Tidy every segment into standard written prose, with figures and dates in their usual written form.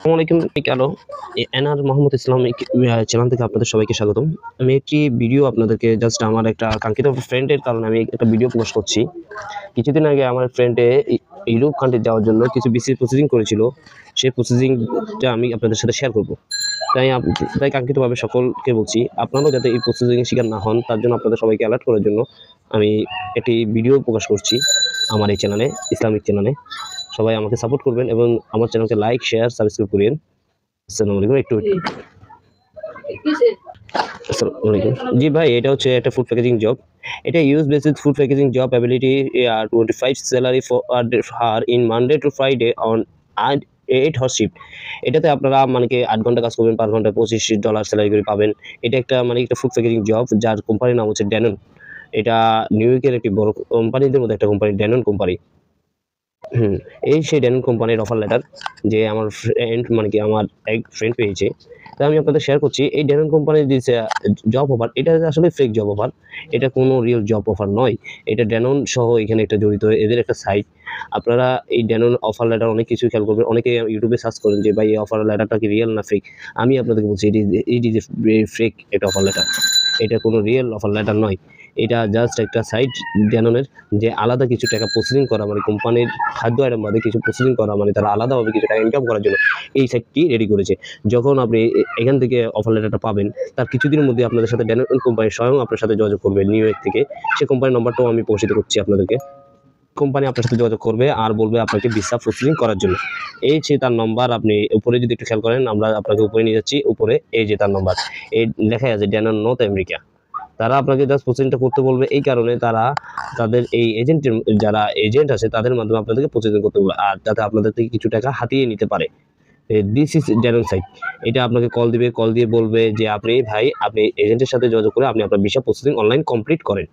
আসসালামু আলাইকুম। Hello, NR Mohammad Islamic channel থেকে আপনাদের সবাইকে স্বাগতম। আমি একটি ভিডিও আপনাদেরকে জাস্ট আমার একটা কাঙ্ক্ষিত ফ্রেন্ডের কারণে আমি একটা ভিডিও পোস্ট করছি। কিছুদিন আগে আমার ফ্রেন্ডে ইউরোপ কান্ট্রি যাওয়ার জন্য কিছু বিসিএস প্রসেসিং করেছিল। সেই প্রসেসিংটা আমি আপনাদের সাথে শেয়ার করব। তাই কাঙ্ক্ষিতভাবে সকলকে বলছি, আপনারাও যাতে এই প্রসেসিংয়ের শিকার না হন তার জন্য আপনাদের সবাইকে অ্যালার্ট করার জন্য আমি একটি ভিডিও প্রকাশ করছি আমার এই চ্যানেলে, ইসলামিক চ্যানেলে। সবাই আমাকে সাপোর্ট করবেন এবং আমার চ্যানেলকে লাইক, শেয়ার, সাবস্ক্রাইব করেন। আসসালামু আলাইকুম। আসসালামু আলাইকুম। জি ভাই, এটা হচ্ছে একটা ফুড প্যাকেজিং জব। এটা US basis food packaging job ability 25 salary for her in Monday to Friday on 8 hour shift. এটাতে আপনারা মানে কি 8 ঘন্টা কাজ করবেন, 5 ঘন্টায় $25 স্যালারি করে পাবেন। এটা একটা মানে একটা ফুড প্যাকেজিং জব, যার কোম্পানির নাম হচ্ছে ড্যানন। এটা নিউ ইয়র্কের একটি বড় কোম্পানিদের মধ্যে একটা কোম্পানি, ড্যানন কোম্পানি। এই সেই ড্যানন কোম্পানির অফার লেটার যে আমার ফ্রেন্ড মানে কি আমার এক ফ্রেন্ড পেয়েছে। তো আমি আপনাদের শেয়ার করছি এই ড্যানন কোম্পানির যে জব অফার, এটা আসলে ফেক জব অফার। এটা কোনো রিয়েল জব অফার নয়। এটা ড্যানন সহ এখানে একটা জড়িত, এদের একটা সাইট। আপনারা এই ড্যানন অফার লেটার অনেক কিছু খেয়াল করবেন। অনেকে ইউটিউবে সার্চ করেন যে ভাই এই অফার লেটারটা কি রিয়েল না ফেক। আমি আপনাদেরকে বলছি ইট ইজ ফেক একটা অফার লেটার। এটা কোনো রিয়েল অফার লেটার নয়। এটা জাস্ট একটা সাইট ড্যাননের, যে আলাদা কিছু টাকা প্রসেসিং করা মানে কোম্পানির খাদ্য আইটেম বাদে কিছু প্রসেসিং করা মানে তারা আলাদাভাবে কিছু টাকা ইনকাম করার জন্য এই সাইটটি রেডি করেছে। যখন আপনি এখান থেকে অফার লেটারটা পাবেন, তার কিছুদিনের মধ্যে আপনাদের সাথে ড্যানন কোম্পানি স্বয়ং আপনার সাথে যোগাযোগ করবে নিউ ইয়র্ক থেকে। সেই কোম্পানির নম্বরটাও আমি পৌঁছে করছি আপনাদেরকে। কোম্পানি আপনার সাথে যোগাযোগ করবে আর বলবে আপনাকে ভিসা প্রসেসিং করার জন্য। এই যে তার নম্বর, আপনি উপরে যদি একটু খেয়াল করেন, আমরা আপনাকে উপরে নিয়ে যাচ্ছি। উপরে এই যে তার নম্বর, এই লেখা আছে ড্যানন নর্থ আমেরিকা। তারা আপনাকে জাস্ট প্রসেসিংটা করতে বলবে। এই কারণে তারা তাদের এই এজেন্টের, যারা এজেন্ট আছে তাদের মাধ্যমে আপনাদেরকে প্রসেসিং করতে বলবে, আর যাতে আপনাদের থেকে কিছু টাকা হাতিয়ে নিতে পারে। This is Dannon site. এটা আপনাকে কল দিবে, কল দিয়ে বলবে যে আপনি এজেন্টের সাথে যোগাযোগ করে আপনি আপনার ভিসা প্রসেসিং অনলাইন কমপ্লিট করেন।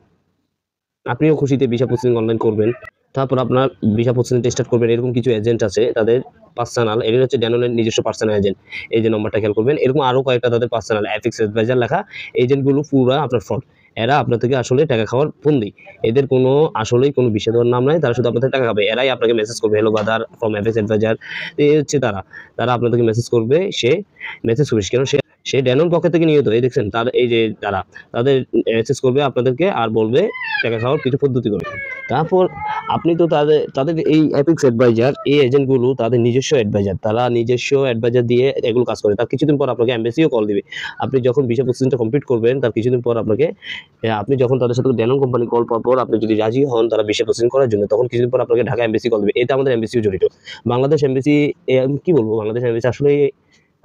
আপনিও খুশিতে ভিসা প্রসেসিং অনলাইন করবেন। তারপর আপনার ভিসা প্রসেসিংটা স্টার্ট করবেন। এরকম কিছু এজেন্ট আছে, তাদের পার্সোনাল, এটা হচ্ছে ড্যাননের নিজস্ব পার্সোনাল এজেন্ট। এই যে নম্বরটা খেয়াল করবেন, এরকম আরও কয়েকটা তাদের পার্সোনাল এফএক্স অ্যাডভাইজার লেখা এজেন্টগুলো পুরো আপনার ফ্রড। এরা আপনার থেকে আসলে টাকা খাওয়ার ফন্দি। এদের কোনো আসলেই কোনো বিষয় দেওয়ার নাম নাই, তারা শুধু আপনাদের টাকা খাবে। এরাই আপনাকে মেসেজ করবে, hello brother from FX advisor. এই হচ্ছে তারা আপনাদেরকে মেসেজ করবে। সে মেসেজ করবে কেন, সে ড্যানন পক্ষ থেকে নিয়ত। এই দেখছেন তার এই যে তাদের মেসেজ করবে আপনাদেরকে আর বলবে টাকা খাওয়ার কিছু পদ্ধতি করে। তারপর আপনি তো তাদের এই এপিক্স অ্যাডভাইজার, এই এজেন্টগুলো তাদের নিজস্ব অ্যাডভাইজার, তারা নিজস্ব অ্যাডভাইজার দিয়ে এগুলো কাজ করে। তার কিছুদিন পর আপনাকে এমবেসিও কল দিবে। আপনি যখন ভিসা প্রসেসিংটা কমপ্লিট করবেন, তার কিছুদিন পর আপনি যখন তাদের সাথে ড্যানন কোম্পানি কল পাওয়ার পর আপনি যদি রাজি হন তারা ভিসা প্রসেসিং করার জন্য, তখন কিছুদিন পর আপনাকে ঢাকা এমবেসি কল দিবে। এতে আমাদের এমবেসিও জড়িত। বাংলাদেশ এমবেসি, কি বলবো, বাংলাদেশ এমবেসি আসলে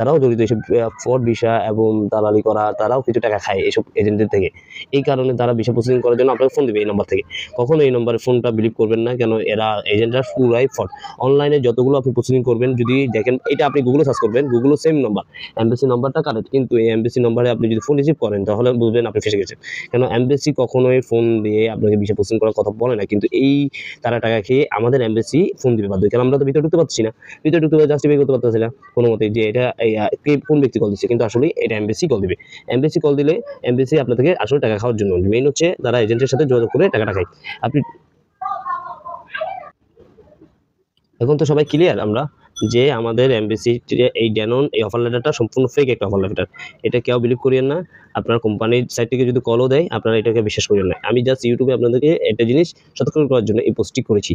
তারাও জড়িত এইসব ফ্রড ভিসা এবং দালালি করা। তারাও কিছু টাকা খায় এইসব এজেন্টদের থেকে। এই কারণে তারা ভিসা প্রসেসিং করার জন্য আপনাকে ফোন দেবে এই নম্বর থেকে। কখনো এই নম্বরে ফোনটা বিলিভ করবেন না, কেন এরা এজেন্টরা পুরাই ফ্রড। অনলাইনে যতগুলো আপনি প্রসেসিং করবেন, যদি দেখেন এটা আপনি গুগলে সার্চ করবেন, গুগলও সেম নম্বর, এমবেসি নম্বরটা কারেক্ট, কিন্তু এই এমবেসি নম্বরে আপনি যদি ফোন রিসিভ করেন তাহলে বুঝবেন আপনি ফেসে গেছেন। কেন এমবেসি কখনোই ফোন দিয়ে আপনাকে ভিসা প্রসেসিং করার কথা বলে না, কিন্তু তারা টাকা খেয়ে আমাদের এমবেসি ফোন দিবে বাধ্য। কেন আমরা তো ভিতরে ঢুকতে পারছি না, ভিতরে ঢুকতে জাস্টিফাই করতে পারতেছি না কোনো মতে যে এটা কোন ব্যক্তি কল দিচ্ছে, কিন্তু আসলে এটা এমবেসি কল দিবে। এমবেসি কল দিলে এমবেসি আপনার থেকে আসলে টাকা খাওয়ার জন্য, মেইন হচ্ছে তারা এজেন্টের সাথে যোগাযোগ করে টাকাটা খায়। আপনি এখন তো সবাই ক্লিয়ার আমরা যে আমাদের এমবেসি এই ড্যানন এই অফার লেটারটা সম্পূর্ণ ফেক একটা অফার লেটার। এটা কেউ বিলিভ করিয়েন না। আপনার কোম্পানির সাইট থেকে যদি কলও দেয় আপনারা এটাকে বিশ্বাস করিয়েন না। আমি জাস্ট ইউটিউবে আপনাদেরকে একটা জিনিস সতর্ক করার জন্য এই পোস্টটি করেছি।